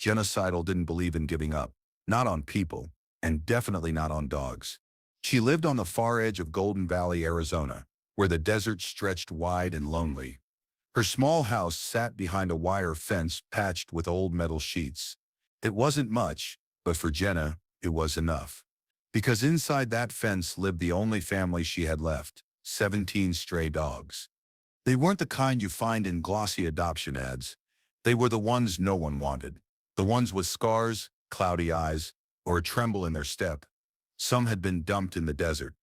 Jenna Sidle didn't believe in giving up, not on people, and definitely not on dogs. She lived on the far edge of Golden Valley, Arizona, where the desert stretched wide and lonely. Her small house sat behind a wire fence patched with old metal sheets. It wasn't much, but for Jenna, it was enough. Because inside that fence lived the only family she had left, 17 stray dogs. They weren't the kind you find in glossy adoption ads. They were the ones no one wanted. The ones with scars, cloudy eyes, or a tremble in their step. Some had been dumped in the desert.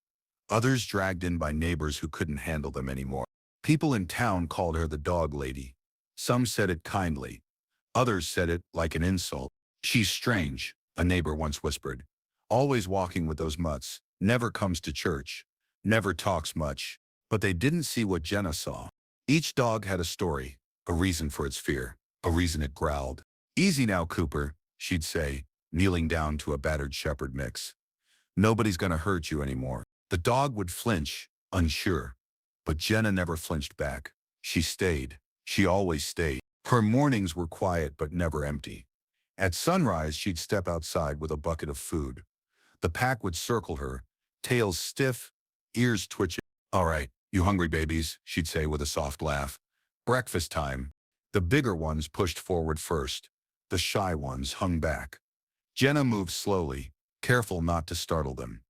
Others dragged in by neighbors who couldn't handle them anymore. People in town called her the dog lady. Some said it kindly. Others said it like an insult. "She's strange," a neighbor once whispered. "Always walking with those mutts, never comes to church, never talks much." But they didn't see what Jenna saw. Each dog had a story, a reason for its fear, a reason it growled. "Easy now, Cooper," she'd say, kneeling down to a battered shepherd mix. "Nobody's gonna hurt you anymore." The dog would flinch, unsure. But Jenna never flinched back. She stayed. She always stayed. Her mornings were quiet but never empty. At sunrise, she'd step outside with a bucket of food. The pack would circle her, tails stiff, ears twitching. "All right, you hungry babies," she'd say with a soft laugh. "Breakfast time." The bigger ones pushed forward first. The shy ones hung back. Jenna moved slowly, careful not to startle them.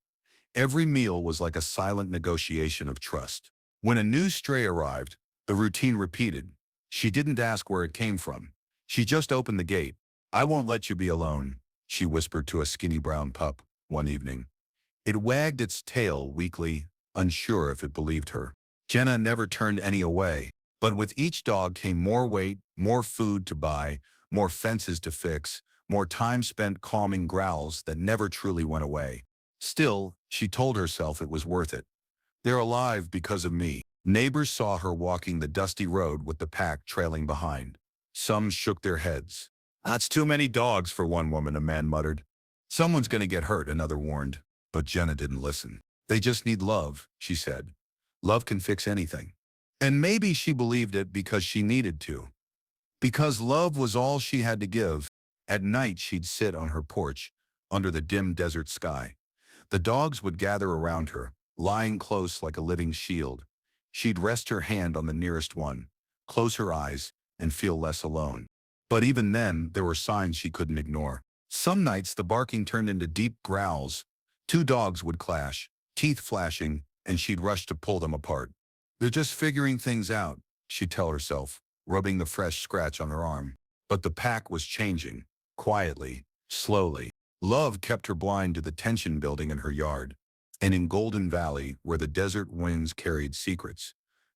Every meal was like a silent negotiation of trust. When a new stray arrived, the routine repeated. She didn't ask where it came from. She just opened the gate. "I won't let you be alone," she whispered to a skinny brown pup one evening. It wagged its tail weakly, unsure if it believed her. Jenna never turned any away, but with each dog came more weight, more food to buy, more fences to fix, more time spent calming growls that never truly went away. Still, she told herself it was worth it. "They're alive because of me." Neighbors saw her walking the dusty road with the pack trailing behind. Some shook their heads. "That's too many dogs for one woman," a man muttered. "Someone's gonna get hurt," another warned. But Jenna didn't listen. "They just need love," she said. "Love can fix anything." And maybe she believed it because she needed to. Because love was all she had to give. At night she'd sit on her porch, under the dim desert sky. The dogs would gather around her, lying close like a living shield. She'd rest her hand on the nearest one, close her eyes, and feel less alone. But even then, there were signs she couldn't ignore. Some nights the barking turned into deep growls. Two dogs would clash, teeth flashing, and she'd rush to pull them apart. "They're just figuring things out," she'd tell herself, rubbing the fresh scratch on her arm. But the pack was changing, quietly, slowly. Love kept her blind to the tension building in her yard. And in Golden Valley, where the desert winds carried secrets,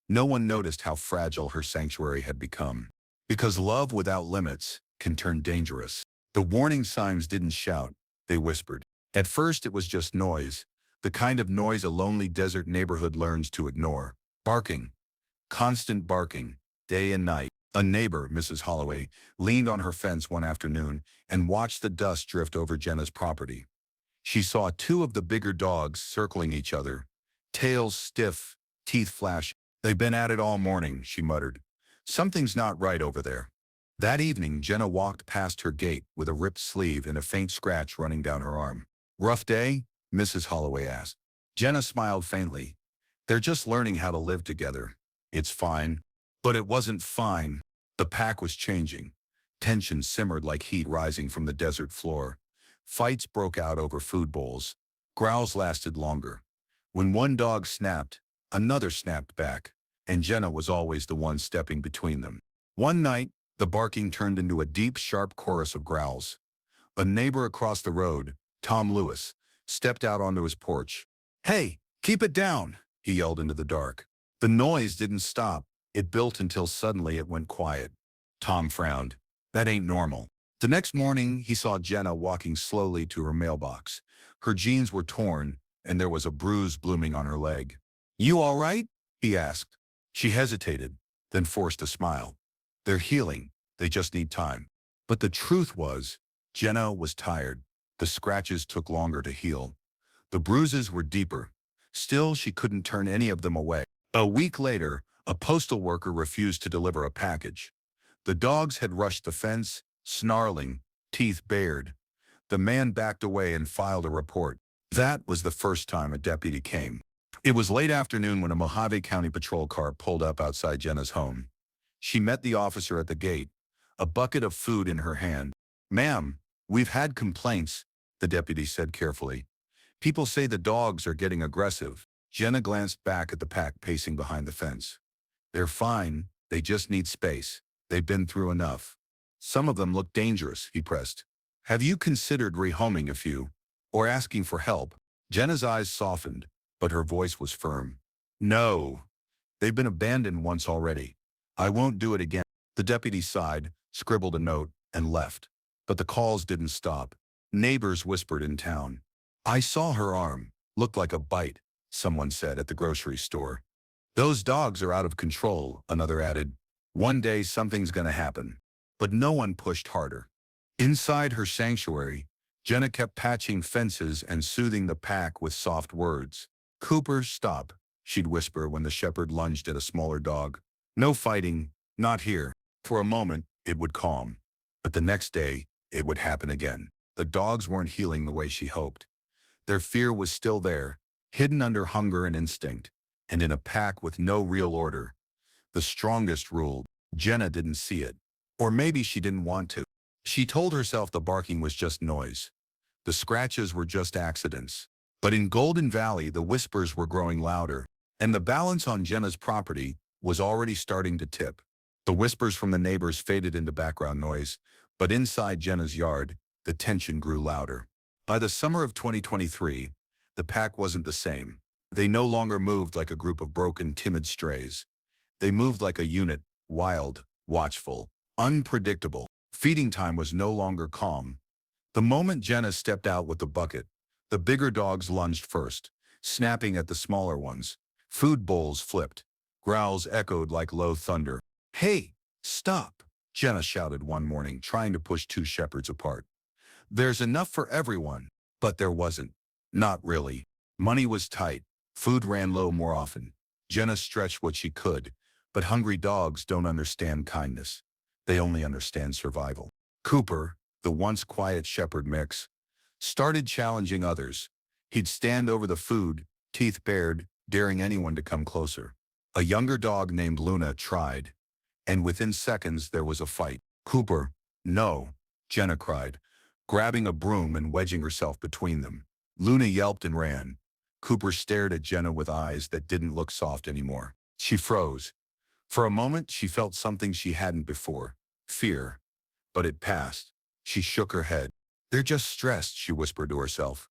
no one noticed how fragile her sanctuary had become. Because love without limits can turn dangerous. The warning signs didn't shout, they whispered. At first it was just noise, the kind of noise a lonely desert neighborhood learns to ignore. Barking. Constant barking, day and night. A neighbor, Mrs. Holloway, leaned on her fence one afternoon and watched the dust drift over Jenna's property. She saw two of the bigger dogs circling each other, tails stiff, teeth flashing. "They've been at it all morning," she muttered. "Something's not right over there." That evening, Jenna walked past her gate with a ripped sleeve and a faint scratch running down her arm. "Rough day?" Mrs. Holloway asked. Jenna smiled faintly. "They're just learning how to live together. It's fine." But it wasn't fine. The pack was changing. Tension simmered like heat rising from the desert floor. Fights broke out over food bowls. Growls lasted longer. When one dog snapped, another snapped back, and Jenna was always the one stepping between them. One night, the barking turned into a deep, sharp chorus of growls. A neighbor across the road, Tom Lewis, stepped out onto his porch. "Hey, keep it down," he yelled into the dark. The noise didn't stop. It built until suddenly it went quiet. Tom frowned. "That ain't normal." The next morning, he saw Jenna walking slowly to her mailbox. Her jeans were torn, and there was a bruise blooming on her leg. "You all right?" he asked. She hesitated, then forced a smile. "They're healing. They just need time." But the truth was, Jenna was tired. The scratches took longer to heal. The bruises were deeper. Still, she couldn't turn any of them away. A week later, a postal worker refused to deliver a package. The dogs had rushed the fence, snarling, teeth bared. The man backed away and filed a report. That was the first time a deputy came. It was late afternoon when a Mojave County patrol car pulled up outside Jenna's home. She met the officer at the gate, a bucket of food in her hand. "Ma'am, we've had complaints," the deputy said carefully. "People say the dogs are getting aggressive." Jenna glanced back at the pack pacing behind the fence. "They're fine, they just need space. They've been through enough." "Some of them look dangerous," he pressed. "Have you considered rehoming a few? Or asking for help?" Jenna's eyes softened, but her voice was firm. "No. They've been abandoned once already. I won't do it again." The deputy sighed, scribbled a note, and left. But the calls didn't stop. Neighbors whispered in town. "I saw her arm. Looked like a bite," someone said at the grocery store. "Those dogs are out of control," another added. "One day something's gonna happen." But no one pushed harder. Inside her sanctuary, Jenna kept patching fences and soothing the pack with soft words. "Cooper, stop," she'd whisper when the shepherd lunged at a smaller dog. "No fighting, not here." For a moment, it would calm. But the next day, it would happen again. The dogs weren't healing the way she hoped. Their fear was still there, hidden under hunger and instinct, and in a pack with no real order. The strongest ruled. Jenna didn't see it. Or maybe she didn't want to. She told herself the barking was just noise. The scratches were just accidents. But in Golden Valley, the whispers were growing louder, and the balance on Jenna's property was already starting to tip. The whispers from the neighbors faded into background noise, but inside Jenna's yard, the tension grew louder. By the summer of 2023, the pack wasn't the same. They no longer moved like a group of broken, timid strays. They moved like a unit, wild, watchful, unpredictable. Feeding time was no longer calm. The moment Jenna stepped out with the bucket, the bigger dogs lunged first, snapping at the smaller ones. Food bowls flipped. Growls echoed like low thunder. "Hey, stop," Jenna shouted one morning, trying to push two shepherds apart. "There's enough for everyone." But there wasn't. Not really. Money was tight. Food ran low more often. Jenna stretched what she could, but hungry dogs don't understand kindness. They only understand survival. Cooper, the once quiet shepherd mix, started challenging others. He'd stand over the food, teeth bared, daring anyone to come closer. A younger dog named Luna tried, and within seconds there was a fight. "Cooper, no," Jenna cried, grabbing a broom and wedging herself between them. Luna yelped and ran. Cooper stared at Jenna with eyes that didn't look soft anymore. She froze. For a moment, she felt something she hadn't before, fear. But it passed. She shook her head. "They're just stressed," she whispered to herself.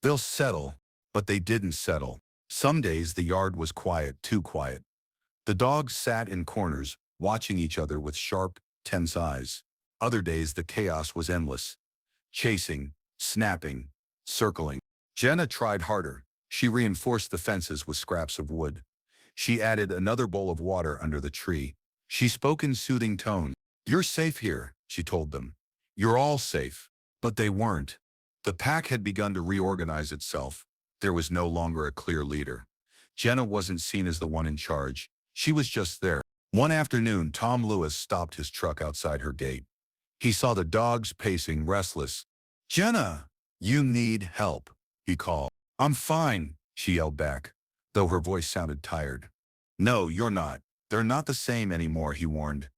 "They'll settle." But they didn't settle. Some days the yard was quiet, too quiet. The dogs sat in corners, watching each other with sharp, tense eyes. Other days the chaos was endless. Chasing, snapping, circling. Jenna tried harder. She reinforced the fences with scraps of wood. She added another bowl of water under the tree. She spoke in soothing tones. "You're safe here," she told them. "You're all safe." But they weren't. The pack had begun to reorganize itself. There was no longer a clear leader. Jenna wasn't seen as the one in charge. She was just there. One afternoon, Tom Lewis stopped his truck outside her gate. He saw the dogs pacing, restless. "Jenna, you need help," he called. "I'm fine," she yelled back, though her voice sounded tired. "No, you're not. They're not the same anymore," he warned.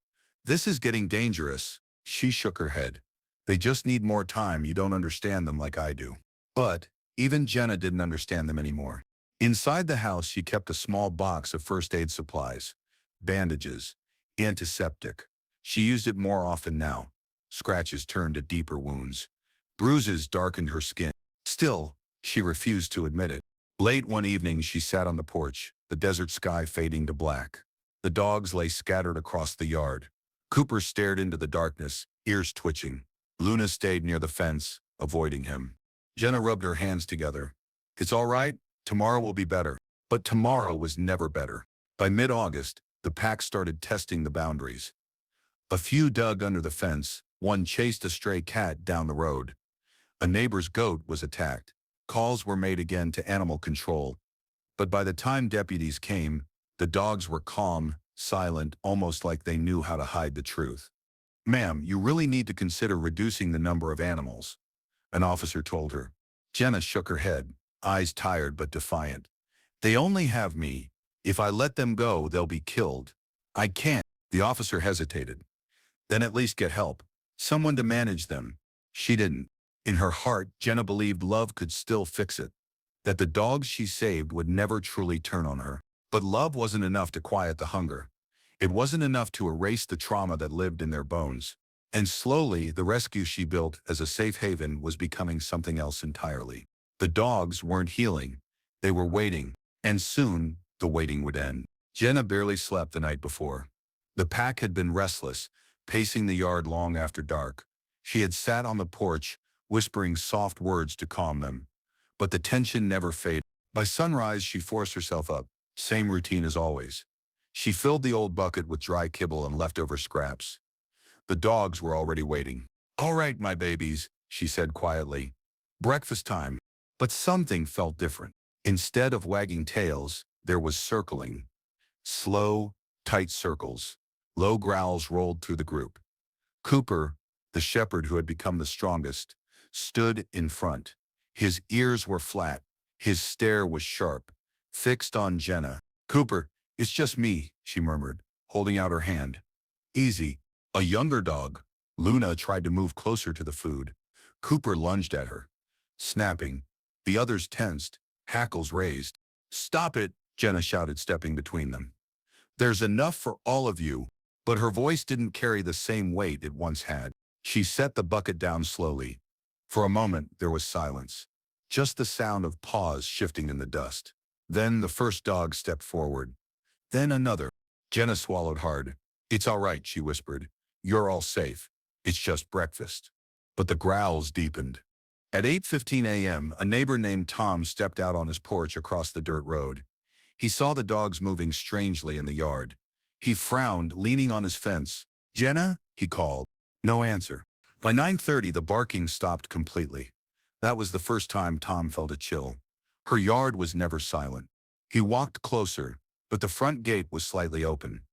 "This is getting dangerous." She shook her head. "They just need more time. You don't understand them like I do." But even Jenna didn't understand them anymore. Inside the house, she kept a small box of first aid supplies, bandages, antiseptic. She used it more often now. Scratches turned to deeper wounds. Bruises darkened her skin. Still, she refused to admit it. Late one evening, she sat on the porch, the desert sky fading to black. The dogs lay scattered across the yard. Cooper stared into the darkness, ears twitching. Luna stayed near the fence, avoiding him. Jenna rubbed her hands together. "It's all right. Tomorrow will be better." But tomorrow was never better. By mid-August, the pack started testing the boundaries. A few dug under the fence. One chased a stray cat down the road. A neighbor's goat was attacked. Calls were made again to animal control. But by the time deputies came, the dogs were calm, silent, almost like they knew how to hide the truth. Ma'am, you really need to consider reducing the number of animals, an officer told her. Jenna shook her head, eyes tired but defiant. They only have me. If I let them go, they'll be killed. I can't. The officer hesitated. Then at least get help. Someone to manage them. She didn't. In her heart, Jenna believed love could still fix it, that the dogs she saved would never truly turn on her. But love wasn't enough to quiet the hunger. It wasn't enough to erase the trauma that lived in their bones. And slowly, the rescue she built as a safe haven was becoming something else entirely. The dogs weren't healing. They were waiting. And soon, the waiting would end. Jenna barely slept the night before. The pack had been restless, pacing the yard long after dark. She had sat on the porch, whispering soft words to calm them. But the tension never faded. By sunrise, she forced herself up. Same routine as always. She filled the old bucket with dry kibble and leftover scraps. The dogs were already waiting. "All right, my babies," she said quietly. "Breakfast time." But something felt different. Instead of wagging tails, there was circling. Slow, tight circles. Low growls rolled through the group. Cooper, the shepherd who had become the strongest, stood in front. His ears were flat. His stare was sharp, fixed on Jenna. "Cooper, it's just me," she murmured, holding out her hand. "Easy." A younger dog, Luna, tried to move closer to the food. Cooper lunged at her, snapping. The others tensed, hackles raised. "Stop it," Jenna shouted, stepping between them. "There's enough for all of you." But her voice didn't carry the same weight it once had. She set the bucket down slowly. For a moment, there was silence. Just the sound of paws shifting in the dust. Then the first dog stepped forward. Then another. Jenna swallowed hard. "It's all right," she whispered. "You're all safe. It's just breakfast." But the growls deepened. At 8:15 a.m., a neighbor named Tom stepped out on his porch across the dirt road. He saw the dogs moving strangely in the yard. He frowned, leaning on his fence. "Jenna?" he called. No answer. By 9:30, the barking stopped completely. That was the first time Tom felt a chill. Her yard was never silent. He walked closer, but the front gate was slightly open.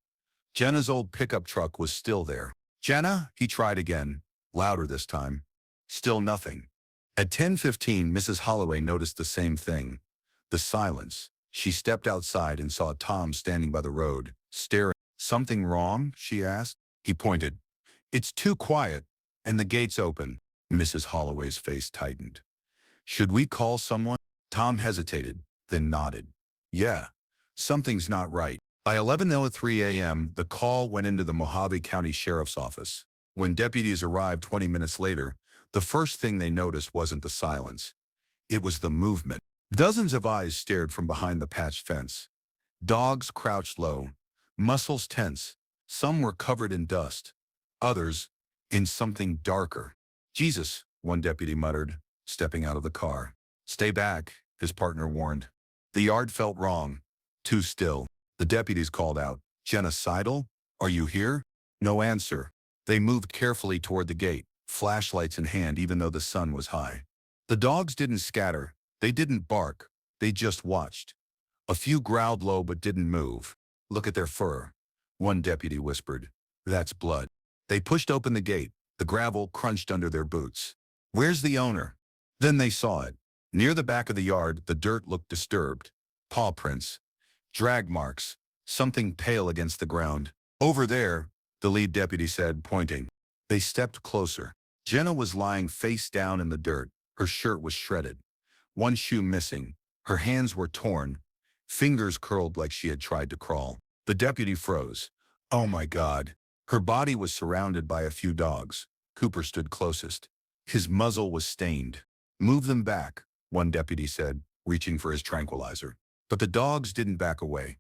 Jenna's old pickup truck was still there. "Jenna?" he tried again, louder this time. Still nothing. At 10:15, Mrs. Holloway noticed the same thing. The silence. She stepped outside and saw Tom standing by the road, staring. "Something wrong?" she asked. He pointed. "It's too quiet." "And the gate's open." Mrs. Holloway's face tightened. "Should we call someone?" Tom hesitated, then nodded. "Yeah, something's not right." By 11:03 a.m., the call went into the Mojave County Sheriff's Office. When deputies arrived 20 minutes later, the first thing they noticed wasn't the silence. It was the movement. Dozens of eyes stared from behind the patched fence. Dogs crouched low, muscles tense. Some were covered in dust. Others, in something darker. "Jesus," one deputy muttered, stepping out of the car. "Stay back," his partner warned. The yard felt wrong, too still. The deputies called out, "Jenna Sidle? Are you here?" No answer. They moved carefully toward the gate, flashlights in hand even though the sun was high. The dogs didn't scatter. They didn't bark. They just watched. A few growled low but didn't move. "Look at their fur," one deputy whispered. "That's blood." They pushed open the gate. The gravel crunched under their boots. "Where's the owner?" Then they saw it. Near the back of the yard, the dirt looked disturbed. Paw prints. Drag marks. Something pale against the ground. "Over there," the lead deputy said, pointing. They stepped closer. Jenna was lying face down in the dirt. Her shirt was shredded. One shoe missing. Her hands were torn. Fingers curled like she had tried to crawl. The deputy froze. "Oh my God." Her body was surrounded by a few dogs. Cooper stood closest. His muzzle was stained. "Move them back," one deputy said, reaching for his tranquilizer. But the dogs didn't back away.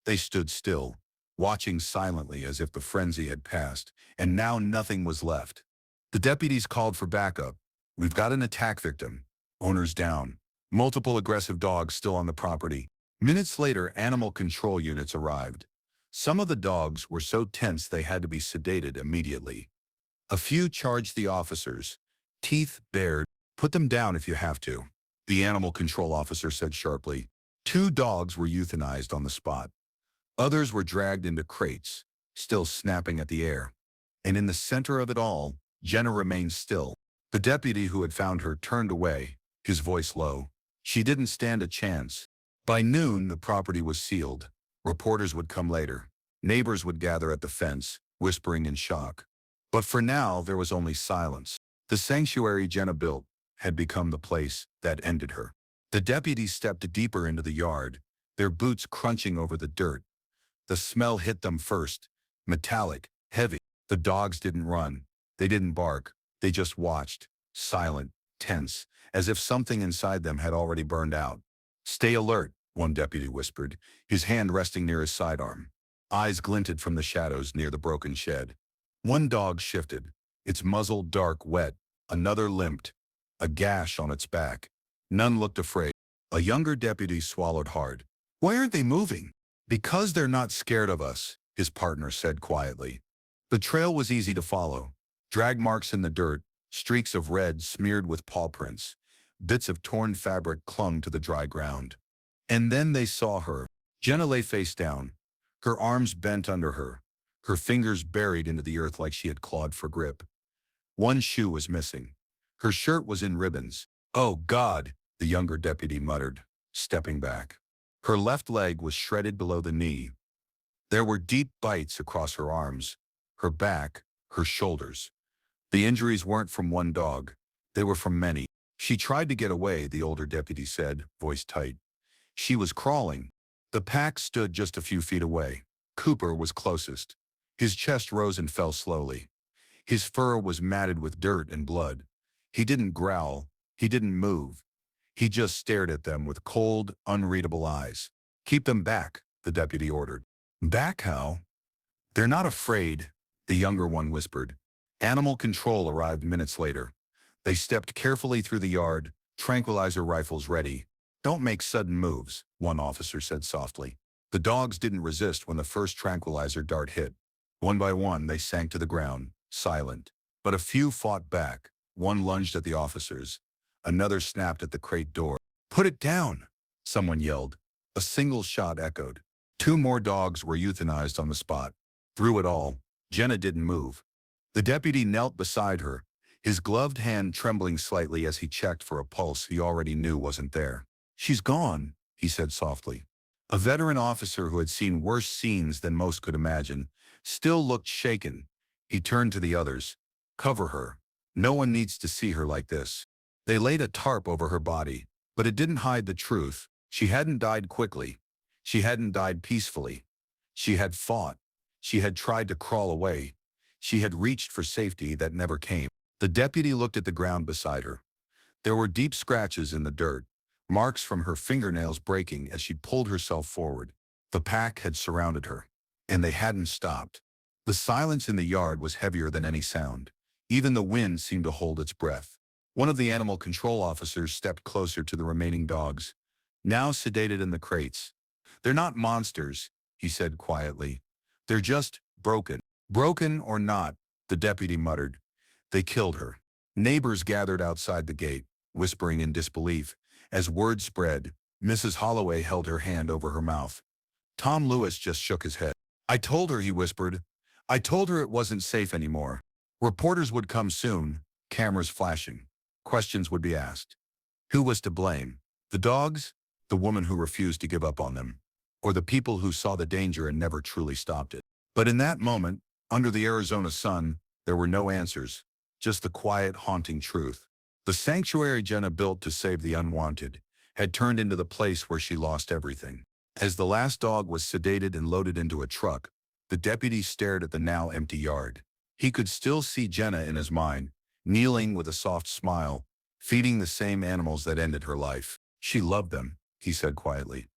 They stood still, watching silently as if the frenzy had passed, and now nothing was left. The deputies called for backup. "We've got an attack victim. Owner's down. Multiple aggressive dogs still on the property." Minutes later, animal control units arrived. Some of the dogs were so tense they had to be sedated immediately. A few charged the officers, teeth bared. "Put them down if you have to," the animal control officer said sharply. 2 dogs were euthanized on the spot. Others were dragged into crates, still snapping at the air. And in the center of it all, Jenna remained still. The deputy who had found her turned away, his voice low. She didn't stand a chance. By noon, the property was sealed. Reporters would come later. Neighbors would gather at the fence, whispering in shock. But for now, there was only silence. The sanctuary Jenna built had become the place that ended her. The deputies stepped deeper into the yard, their boots crunching over the dirt. The smell hit them first, metallic, heavy. The dogs didn't run. They didn't bark. They just watched, silent, tense, as if something inside them had already burned out. "Stay alert," one deputy whispered, his hand resting near his sidearm. Eyes glinted from the shadows near the broken shed. One dog shifted, its muzzle dark wet. Another limped, a gash on its back. None looked afraid. A younger deputy swallowed hard. "Why aren't they moving?" "Because they're not scared of us," his partner said quietly. The trail was easy to follow. Drag marks in the dirt, streaks of red smeared with paw prints. Bits of torn fabric clung to the dry ground. And then they saw her. Jenna lay face down, her arms bent under her, her fingers buried into the earth like she had clawed for grip. One shoe was missing. Her shirt was in ribbons. "Oh, God," the younger deputy muttered, stepping back. Her left leg was shredded below the knee. There were deep bites across her arms, her back, her shoulders. The injuries weren't from one dog. They were from many. "She tried to get away," the older deputy said, voice tight. "She was crawling." The pack stood just a few feet away. Cooper was closest. His chest rose and fell slowly. His fur was matted with dirt and blood. He didn't growl. He didn't move. He just stared at them with cold, unreadable eyes. "Keep them back," the deputy ordered. "Back how?" "They're not afraid," the younger one whispered. Animal control arrived minutes later. They stepped carefully through the yard, tranquilizer rifles ready. "Don't make sudden moves," one officer said softly. The dogs didn't resist when the first tranquilizer dart hit. One by one, they sank to the ground, silent. But a few fought back. One lunged at the officers. Another snapped at the crate door. "Put it down," someone yelled. A single shot echoed. Two more dogs were euthanized on the spot. Through it all, Jenna didn't move. The deputy knelt beside her, his gloved hand trembling slightly as he checked for a pulse he already knew wasn't there. "She's gone," he said softly. A veteran officer who had seen worse scenes than most could imagine still looked shaken. He turned to the others. "Cover her. No one needs to see her like this." They laid a tarp over her body, but it didn't hide the truth. She hadn't died quickly. She hadn't died peacefully. She had fought. She had tried to crawl away. She had reached for safety that never came. The deputy looked at the ground beside her. There were deep scratches in the dirt, marks from her fingernails breaking as she pulled herself forward. The pack had surrounded her, and they hadn't stopped. The silence in the yard was heavier than any sound. Even the wind seemed to hold its breath. One of the animal control officers stepped closer to the remaining dogs, now sedated in the crates. "They're not monsters," he said quietly. "They're just broken." "Broken or not," the deputy muttered. "They killed her." Neighbors gathered outside the gate, whispering in disbelief. As word spread, Mrs. Holloway held her hand over her mouth. Tom Lewis just shook his head. "I told her," he whispered. "I told her it wasn't safe anymore." Reporters would come soon, cameras flashing. Questions would be asked. Who was to blame? The dogs? The woman who refused to give up on them? Or the people who saw the danger and never truly stopped it? But in that moment, under the Arizona sun, there were no answers, just the quiet, haunting truth. The sanctuary Jenna built to save the unwanted had turned into the place where she lost everything. As the last dog was sedated and loaded into a truck, the deputy stared at the now empty yard. He could still see Jenna in his mind, kneeling with a soft smile, feeding the same animals that ended her life. She loved them, he said quietly.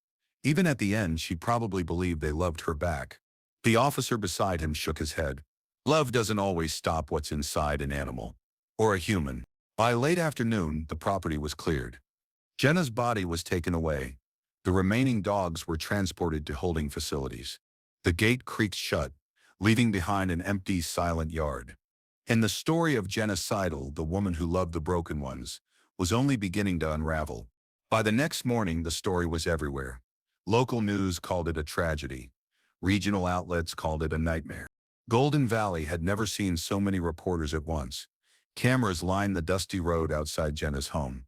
Even at the end, she probably believed they loved her back. The officer beside him shook his head. Love doesn't always stop what's inside an animal. Or a human. By late afternoon, the property was cleared. Jenna's body was taken away. The remaining dogs were transported to holding facilities. The gate creaked shut, leaving behind an empty, silent yard. And the story of Jenna Sidle, the woman who loved the broken ones, was only beginning to unravel. By the next morning, the story was everywhere. Local news called it a tragedy. Regional outlets called it a nightmare. Golden Valley had never seen so many reporters at once. Cameras lined the dusty road outside Jenna's home.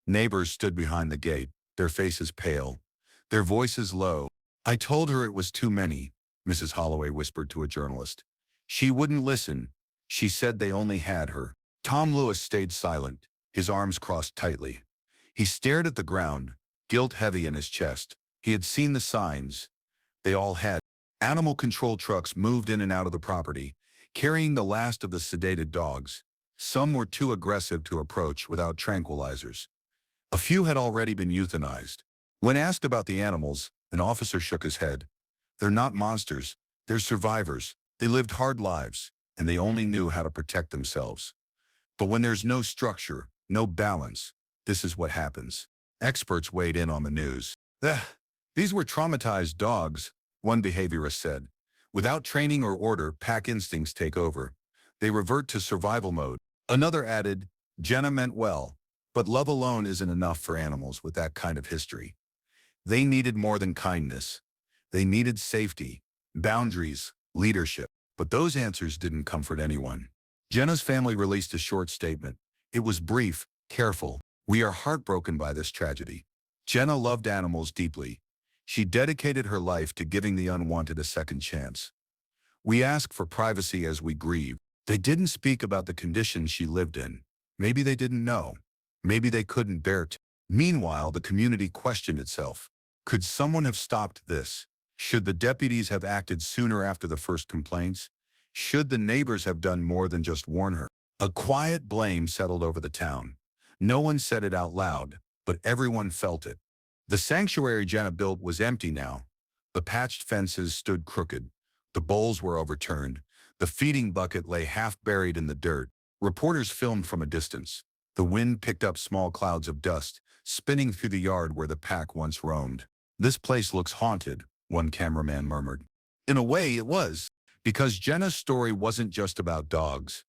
Neighbors stood behind the gate, their faces pale, their voices low. "I told her it was too many," Mrs. Holloway whispered to a journalist. "She wouldn't listen. She said they only had her." Tom Lewis stayed silent, his arms crossed tightly. He stared at the ground, guilt heavy in his chest. He had seen the signs. They all had. Animal control trucks moved in and out of the property, carrying the last of the sedated dogs. Some were too aggressive to approach without tranquilizers. A few had already been euthanized. When asked about the animals, an officer shook his head. "They're not monsters. They're survivors. They lived hard lives, and they only knew how to protect themselves. But when there's no structure, no balance, this is what happens." Experts weighed in on the news. "Ugh, these were traumatized dogs," one behaviorist said. "Without training or order, pack instincts take over. They revert to survival mode." Another added, "Jenna meant well, but love alone isn't enough for animals with that kind of history. They needed more than kindness. They needed safety, boundaries, leadership." But those answers didn't comfort anyone. Jenna's family released a short statement. It was brief, careful. "We are heartbroken by this tragedy. Jenna loved animals deeply. She dedicated her life to giving the unwanted a second chance. We ask for privacy as we grieve." They didn't speak about the conditions she lived in. Maybe they didn't know. Maybe they couldn't bear to. Meanwhile, the community questioned itself. Could someone have stopped this? Should the deputies have acted sooner after the first complaints? Should the neighbors have done more than just warn her? A quiet blame settled over the town. No one said it out loud, but everyone felt it. The sanctuary Jenna built was empty now. The patched fences stood crooked. The bowls were overturned. The feeding bucket lay half buried in the dirt. Reporters filmed from a distance. The wind picked up small clouds of dust, spinning through the yard where the pack once roamed. "This place looks haunted," one cameraman murmured. In a way, it was, because Jenna's story wasn't just about dogs.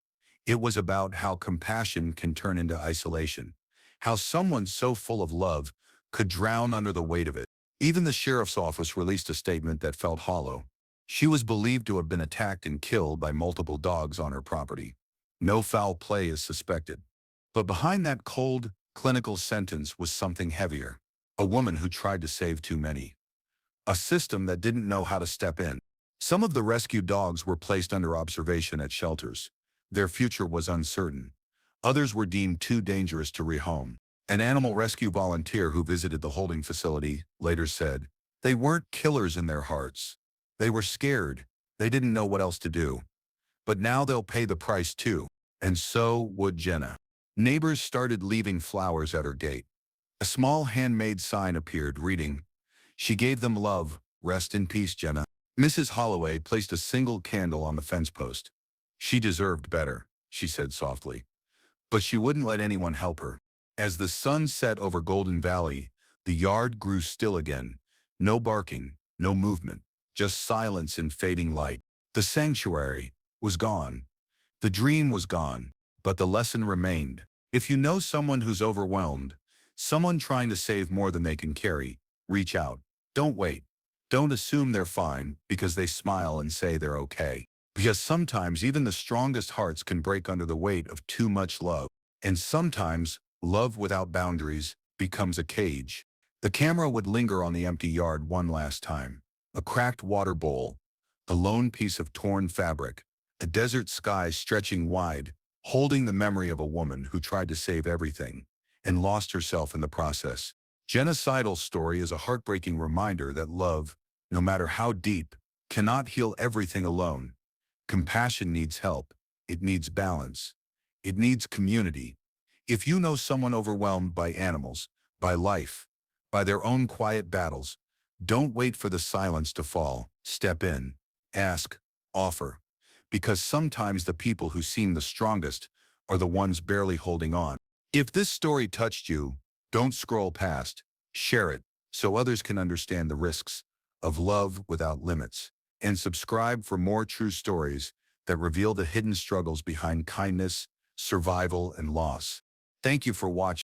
It was about how compassion can turn into isolation, how someone so full of love could drown under the weight of it. Even the sheriff's office released a statement that felt hollow. She was believed to have been attacked and killed by multiple dogs on her property. No foul play is suspected. But behind that cold, clinical sentence was something heavier. A woman who tried to save too many. A system that didn't know how to step in. Some of the rescued dogs were placed under observation at shelters. Their future was uncertain. Others were deemed too dangerous to rehome. An animal rescue volunteer who visited the holding facility later said, "They weren't killers in their hearts. They were scared. They didn't know what else to do. But now they'll pay the price too." And so would Jenna. Neighbors started leaving flowers at her gate. A small handmade sign appeared reading, "She gave them love. Rest in peace, Jenna." Mrs. Holloway placed a single candle on the fence post. "She deserved better," she said softly. But she wouldn't let anyone help her. As the sun set over Golden Valley, the yard grew still again. No barking, no movement. Just silence and fading light. The sanctuary was gone. The dream was gone, but the lesson remained. If you know someone who's overwhelmed, someone trying to save more than they can carry, reach out. Don't wait. Don't assume they're fine because they smile and say they're okay. Because sometimes even the strongest hearts can break under the weight of too much love. And sometimes, love without boundaries becomes a cage. The camera would linger on the empty yard one last time. A cracked water bowl, a lone piece of torn fabric, a desert sky stretching wide, holding the memory of a woman who tried to save everything and lost herself in the process. Jenna Sidle's story is a heartbreaking reminder that love, no matter how deep, cannot heal everything alone. Compassion needs help. It needs balance. It needs community. If you know someone overwhelmed by animals, by life, by their own quiet battles, don't wait for the silence to fall. Step in, ask, offer. Because sometimes the people who seem the strongest are the ones barely holding on. If this story touched you, don't scroll past. Share it so others can understand the risks of love without limits. And subscribe for more true stories that reveal the hidden struggles behind kindness, survival, and loss. Thank you for watching.